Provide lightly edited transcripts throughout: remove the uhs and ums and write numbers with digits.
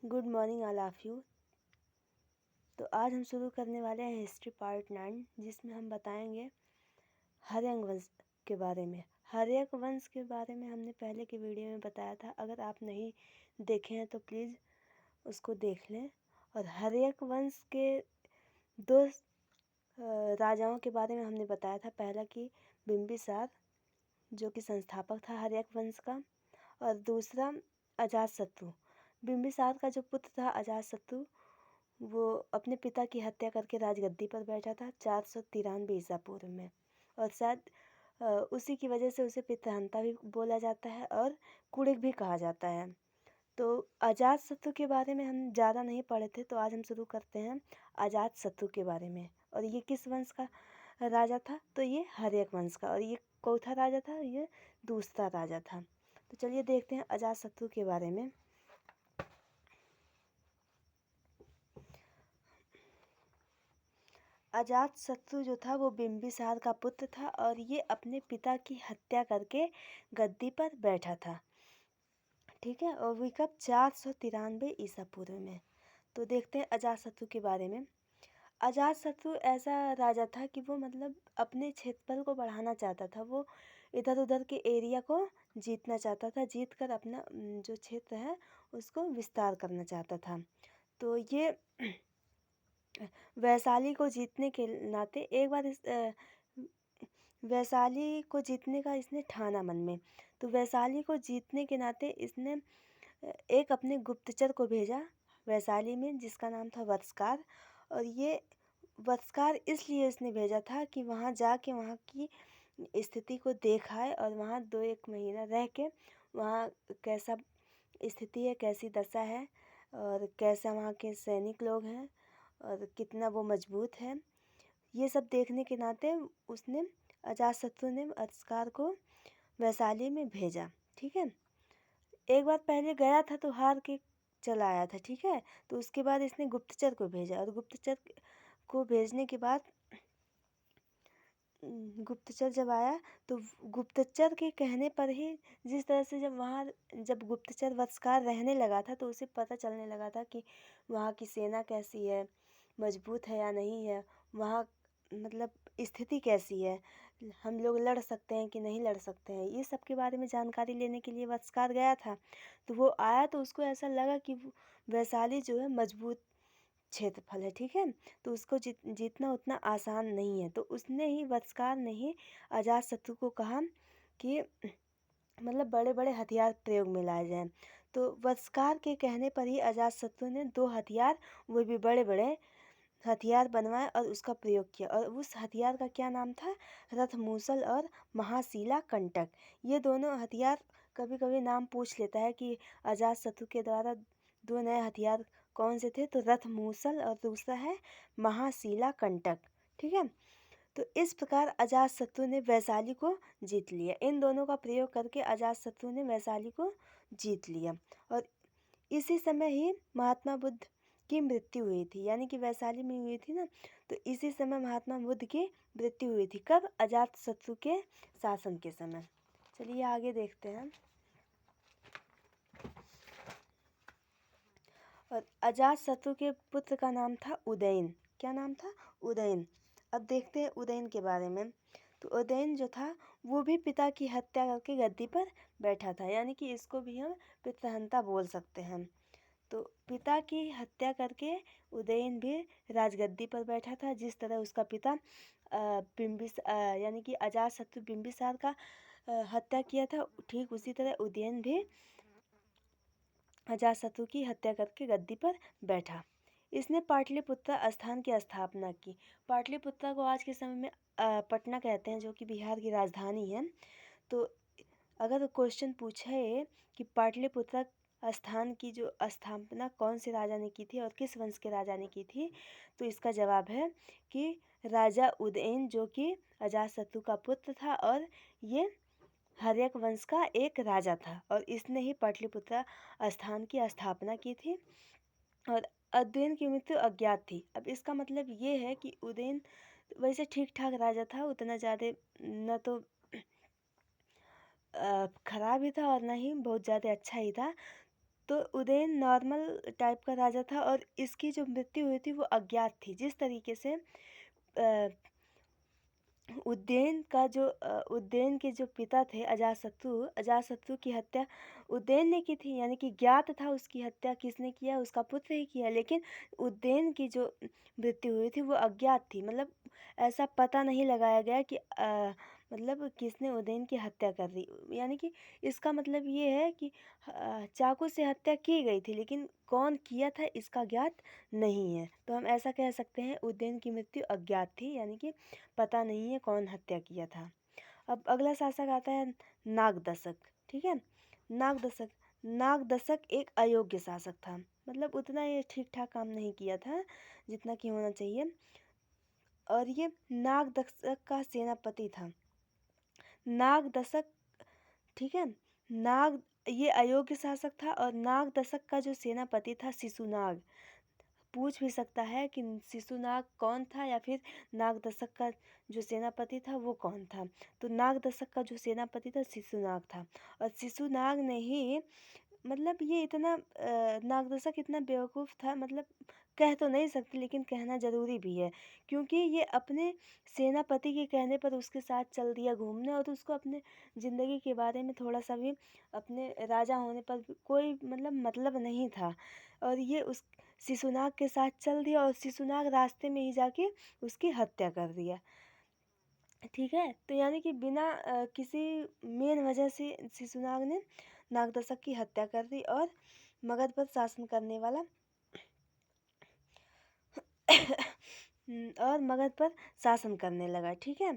Good morning all of you. तो आज हम शुरू करने वाले हैं हिस्ट्री पार्ट 9, जिसमें हम बताएंगे हर्यक वंश के बारे में। हर्यक वंश के बारे में हमने पहले के वीडियो में बताया था। अगर आप नहीं देखे हैं तो प्लीज़ उसको देख लें। और हर्यक वंश के दो राजाओं के बारे में हमने बताया था। पहला कि बिंबिसार, जो कि संस्थापक था हर्यक वंश का, और दूसरा अजातशत्रु। बिंबिसार का जो पुत्र था अजातशत्रु, वो अपने पिता की हत्या करके राजगद्दी पर बैठा था 493 ईसा पूर्व में। और शायद उसी की वजह से उसे पितृहंता भी बोला जाता है और कुड़िक भी कहा जाता है। तो अजातशत्रु के बारे में हम ज़्यादा नहीं पढ़े थे, तो आज हम शुरू करते हैं अजातशत्रु के बारे में। और ये किस वंश का राजा था? तो ये हर्यक वंश का। और ये चौथा राजा था, ये दूसरा राजा था। तो चलिए देखते हैं अजातशत्रु के बारे में। अजातशत्रु जो था वो बिंबिसार का पुत्र था और ये अपने पिता की हत्या करके गद्दी पर बैठा था। ठीक है, और वो कब 493 ईसा पूर्व में। तो देखते हैं अजातशत्रु के बारे में। अजातशत्रु ऐसा राजा था कि वो मतलब अपने क्षेत्रफल को बढ़ाना चाहता था। वो इधर उधर के एरिया को जीतना चाहता था, जीत कर अपना जो क्षेत्र है उसको विस्तार करना चाहता था। तो ये वैशाली को जीतने के नाते एक बार वैशाली को जीतने का इसने ठाना मन में। तो वैशाली को जीतने के नाते इसने एक अपने गुप्तचर को भेजा वैशाली में, जिसका नाम था वत्सकार। और ये वत्सकार इसलिए इसने भेजा था कि वहाँ जाके वहाँ की स्थिति को देख आए और वहाँ 2-1 महीना रह के वहाँ कैसा स्थिति है, कैसी दशा है और कैसा वहाँ के सैनिक लोग हैं और कितना वो मजबूत है, ये सब देखने के नाते उसने अजातशत्रु ने वत्सकार को वैशाली में भेजा। ठीक है, एक बार पहले गया था तो हार के चला आया था। ठीक है, तो उसके बाद इसने गुप्तचर को भेजा और गुप्तचर को भेजने के बाद गुप्तचर जब आया तो गुप्तचर के कहने पर ही, जिस तरह से जब गुप्तचर वत्सकार रहने लगा था तो उसे पता चलने लगा था कि वहाँ की सेना कैसी है, मजबूत है या नहीं है, वहाँ मतलब स्थिति कैसी है, हम लोग लड़ सकते हैं कि नहीं लड़ सकते हैं, ये सब के बारे में जानकारी लेने के लिए वत्सकार गया था। तो वो आया तो उसको ऐसा लगा कि वैशाली जो है मजबूत क्षेत्रफल है। ठीक है, तो उसको जीतना उतना आसान नहीं है। तो उसने ही वत्सकार ने ही अजातशत्रु को कहा कि मतलब बड़े बड़े हथियार प्रयोग में लाए जाएं। तो वत्सकार के कहने पर ही अजातशत्रु ने 2 हथियार, वो भी बड़े बड़े हथियार बनवाए और उसका प्रयोग किया। और उस हथियार का क्या नाम था? रथमूसल और महाशिला कंटक। ये दोनों हथियार कभी कभी नाम पूछ लेता है कि अजातशत्रु के द्वारा 2 नए हथियार कौन से थे? तो रथमूसल और दूसरा है महाशिला कंटक। ठीक है, तो इस प्रकार अजातशत्रु ने वैशाली को जीत लिया। इन दोनों का प्रयोग करके अजातशत्रु ने वैशाली को जीत लिया। और इसी समय ही महात्मा बुद्ध की मृत्यु हुई थी, यानी कि वैशाली में हुई थी ना, तो इसी समय महात्मा बुद्ध की मृत्यु हुई थी। कब? अजातशत्रु के शासन के समय। चलिए आगे देखते हैं। और अजातशत्रु के पुत्र का नाम था उदयन। क्या नाम था? उदयन। अब देखते हैं उदयन के बारे में। तो उदयन जो था वो भी पिता की हत्या करके गद्दी पर बैठा था, यानी कि इसको भी हम पितृहंता बोल सकते हैं। तो पिता की हत्या करके उदयन भी राजगद्दी पर बैठा था। जिस तरह उसका पिता यानी कि अजातशत्रु बिंबिसार का हत्या किया था, ठीक उसी तरह उदयन भी अजातशत्रु की हत्या करके गद्दी पर बैठा। इसने पाटलिपुत्र स्थान की स्थापना की। पाटलिपुत्र को आज के समय में पटना कहते हैं, जो कि बिहार की राजधानी है। तो अगर क्वेश्चन पूछे कि पाटलिपुत्र स्थान की जो स्थापना कौन से राजा ने की थी और किस वंश के राजा ने की थी, तो इसका जवाब है कि राजा उदयन, जो कि अजातशत्रु का पुत्र था और ये हर्यक वंश का एक राजा था। और इसने ही पाटलिपुत्र स्थान की स्थापना की थी। और उदयन की मृत्यु अज्ञात थी। अब इसका मतलब ये है कि उदयन वैसे ठीक ठाक राजा था, उतना ज़्यादा न तो खराब ही था और ना ही बहुत ज़्यादा अच्छा ही था। तो उदयन नॉर्मल टाइप का राजा था और इसकी जो मृत्यु हुई थी वो अज्ञात थी। जिस तरीके से उज्जैन के जो पिता थे अजातशत्रु की हत्या उज्जैन ने की थी, यानी कि ज्ञात था उसकी हत्या किसने किया, उसका पुत्र ही किया। लेकिन उज्जैन की जो मृत्यु हुई थी वो अज्ञात थी, मतलब ऐसा पता नहीं लगाया गया कि मतलब किसने उज्जैन की हत्या कर दी। यानी कि इसका मतलब ये है कि चाकू से हत्या की गई थी, लेकिन कौन किया था इसका ज्ञात नहीं है। तो हम ऐसा कह सकते हैं उज्जैन की मृत्यु अज्ञात थी, यानी कि पता नहीं है कौन हत्या किया था। अब अगला शासक आता है नागदशक। ठीक है, नागदशक नागदशक एक अयोग्य शासक था, मतलब उतना ये ठीक ठाक काम नहीं किया था जितना कि होना चाहिए। और ये नागदशक का सेनापति था। नागदशक, ठीक है, ये अयोग्य शासक था। और नागदशक का जो सेनापति था शिशुनाग। पूछ भी सकता है कि शिशुनाग कौन था या फिर नागदशक का जो सेनापति था वो कौन था। तो नागदशक का जो सेनापति था शिशुनाग था। और शिशुनाग ने ही, मतलब ये इतना नागदशक इतना बेवकूफ़ था, मतलब कह तो नहीं सकते लेकिन कहना ज़रूरी भी है, क्योंकि ये अपने सेनापति के कहने पर उसके साथ चल दिया घूमने, और उसको अपने ज़िंदगी के बारे में थोड़ा सा भी, अपने राजा होने पर भी कोई मतलब नहीं था। और ये उस शिशुनाग के साथ चल दिया और शिशुनाग रास्ते में ही जाके उसकी हत्या कर दिया। ठीक है, तो यानी कि बिना किसी मेन वजह से शिशुनाग ने नागदशक की हत्या कर दी और मगध पर शासन करने वाला और मगध पर शासन करने लगा। ठीक है,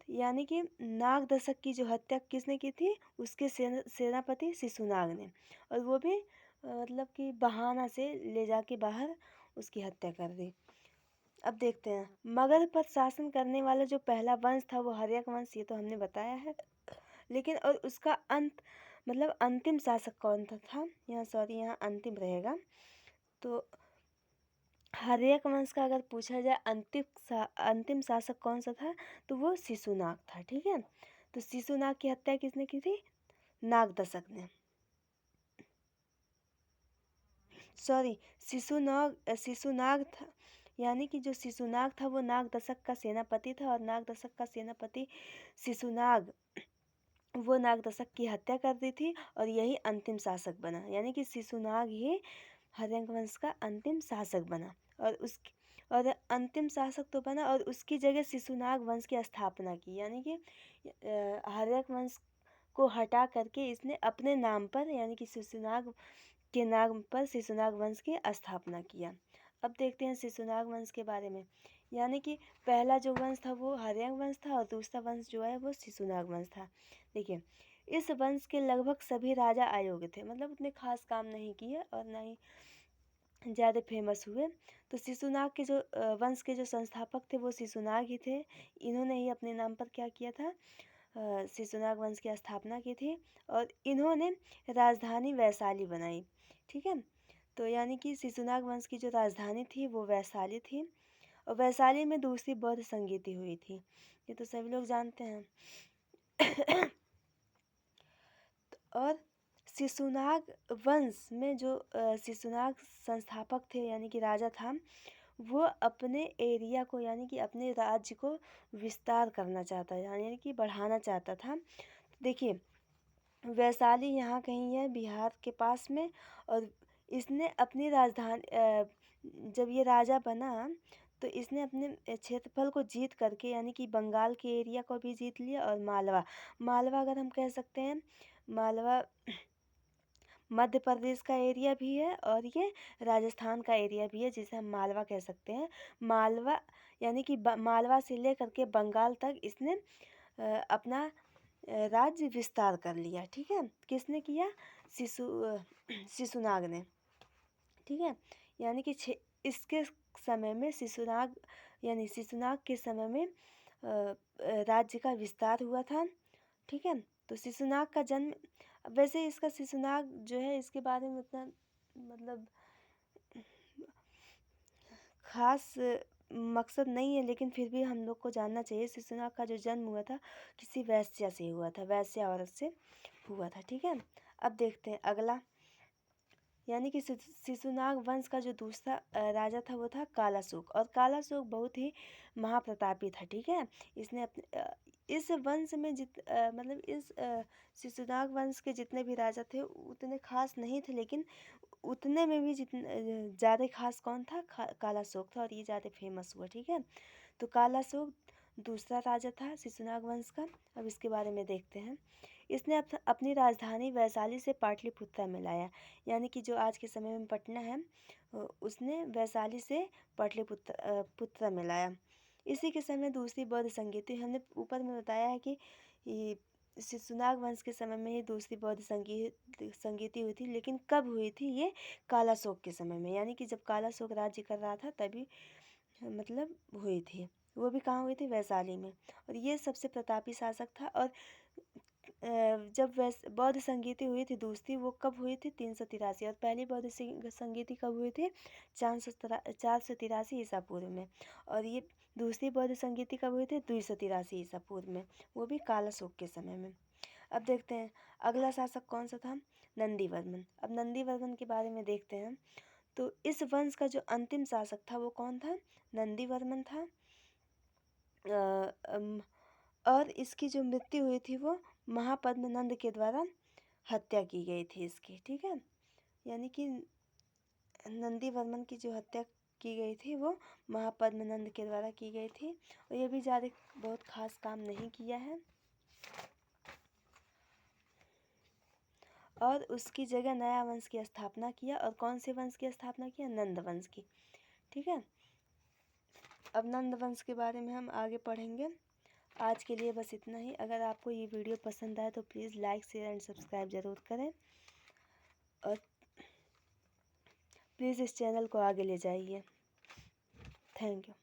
यानी कि नागदशक की जो हत्या किसने की थी, उसके सेनापति शिशुनाग ने, और वो भी मतलब कि बहाना से ले जाके बाहर उसकी हत्या कर दी। अब देखते हैं मगध पर शासन करने वाला जो पहला वंश था वो हर्यक वंश, ये तो हमने बताया है। लेकिन और उसका अंत, मतलब अंतिम शासक कौन था, यहाँ सॉरी यहाँ अंतिम रहेगा। तो हर्यक वंश का अगर पूछा जाए अंतिम शासक कौन सा था, तो वो शिशुनाग था। ठीक है, तो शिशुनाग की हत्या किसने की थी, नागदशक ने। सॉरी, शिशुनाग था, यानी कि जो शिशुनाग था वो नागदशक का सेनापति था, और नागदशक का सेनापति शिशुनाग वो नागदशक की हत्या कर दी थी, और यही अंतिम शासक बना, यानी कि शिशुनाग ही हर्यक वंश का अंतिम शासक बना। और अंतिम शासक तो बना और उसकी जगह शिशुनाग वंश की स्थापना की, यानी कि हर्यक वंश को हटा करके इसने अपने नाम पर, यानी कि शिशुनाग के नाम पर शिशुनाग वंश की स्थापना किया। अब देखते हैं शिशुनाग वंश के बारे में, यानी कि पहला जो वंश था वो हर्यक वंश था और दूसरा वंश जो है वो शिशुनाग वंश था। देखिए, इस वंश के लगभग सभी राजा अयोग्य थे, मतलब उतने खास काम नहीं किए और ना ही ज़्यादा फेमस हुए। तो शिशुनाग के जो वंश के जो संस्थापक थे वो शिशुनाग ही थे। इन्होंने ही अपने नाम पर क्या किया था, शिशुनाग वंश की स्थापना की थी, और इन्होंने राजधानी वैशाली बनाई। ठीक है, तो यानी कि शिशुनाग वंश की जो राजधानी थी वो वैशाली थी, और वैशाली में दूसरी बौद्ध संगीति हुई थी, ये तो सभी लोग जानते हैं। और शिशुनाग वंश में जो शिशुनाग संस्थापक थे, यानी कि राजा था, वो अपने एरिया को, यानी कि अपने राज्य को विस्तार करना चाहता है, यानी कि बढ़ाना चाहता था। देखिए, वैशाली यहाँ कहीं है बिहार के पास में, और इसने अपनी राजधानी जब ये राजा बना तो इसने अपने क्षेत्रफल को जीत करके, यानी कि बंगाल के एरिया को भी जीत लिया, और मालवा अगर हम कह सकते हैं, मालवा मध्य प्रदेश का एरिया भी है और ये राजस्थान का एरिया भी है, जिसे हम मालवा कह सकते हैं। मालवा, यानी कि मालवा से लेकर के बंगाल तक इसने अपना राज्य विस्तार कर लिया। ठीक है, किसने किया, शिशुनाग ने। ठीक है, यानी कि इसके समय में शिशुनाग के समय में राज्य का विस्तार हुआ था। ठीक है, तो शिशुनाग का जन्म, वैसे इसका शिशुनाग जो है इसके बारे में उतना मतलब खास मकसद नहीं है, लेकिन फिर भी हम लोग को जानना चाहिए। शिशुनाग का जो जन्म हुआ था किसी वैश्या से हुआ था, वैश्या औरत से हुआ था। ठीक है, अब देखते हैं अगला यानी कि शिशुनाग वंश का जो दूसरा राजा था वो था कालाशोक। और कालाशोक बहुत ही महाप्रतापी था, ठीक है। इसने अपने इस वंश में मतलब इस शिशुनाग वंश के जितने भी राजा थे उतने खास नहीं थे, लेकिन उतने में भी ज़्यादा खास कौन था, कालाशोक था, और ये ज़्यादा फेमस हुआ, ठीक है। तो कालाशोक दूसरा राजा था शिशुनाग वंश का। अब इसके बारे में देखते हैं। इसने अपनी राजधानी वैशाली से पाटलिपुत्र में लाया, यानी कि जो आज के समय में पटना है उसने वैशाली से पुत्र में लाया। इसी के समय दूसरी बौद्ध संगीति, हमने ऊपर में बताया है कि शिशुनाग वंश के समय में ही दूसरी बौद्ध संगीति हुई थी, लेकिन कब हुई थी, ये कालाशोक के समय में, यानी कि जब कालाशोक राज्य कर रहा था तभी मतलब हुई थी। वो भी कहाँ हुई थी, वैशाली में। और ये सबसे प्रतापी शासक था। और जब बौद्ध संगीति हुई थी दूसरी, वो कब हुई थी, 383। और पहली बौद्ध संगीति कब हुई थी, 483 ईसा पूर्व में। और ये दूसरी बौद्ध संगीति कब हुई थी, 283 ईसा पूर्व में, वो भी कालाशोक के समय में। अब देखते हैं अगला शासक कौन सा था, नंदीवर्मन। अब नंदीवर्मन के बारे में देखते हैं। तो इस वंश का जो अंतिम शासक था वो कौन था, नंदीवर्मन था। और इसकी जो मृत्यु हुई थी वो महापद्मनंद के द्वारा हत्या की गई थी इसकी, ठीक है। यानी कि नंदीवर्मन की जो हत्या की गई थी वो महापद्मनंद के द्वारा की गई थी। और ये भी ज़्यादा बहुत खास काम नहीं किया है। और उसकी जगह नया वंश की स्थापना किया। और कौन से वंश की स्थापना किया, नंद वंश की, ठीक है। अब नंद वंश के बारे में हम आगे पढ़ेंगे। आज के लिए बस इतना ही। अगर आपको ये वीडियो पसंद आए तो please like share and subscribe ज़रूर करें, और प्लीज़ इस चैनल को आगे ले जाइए। Thank you.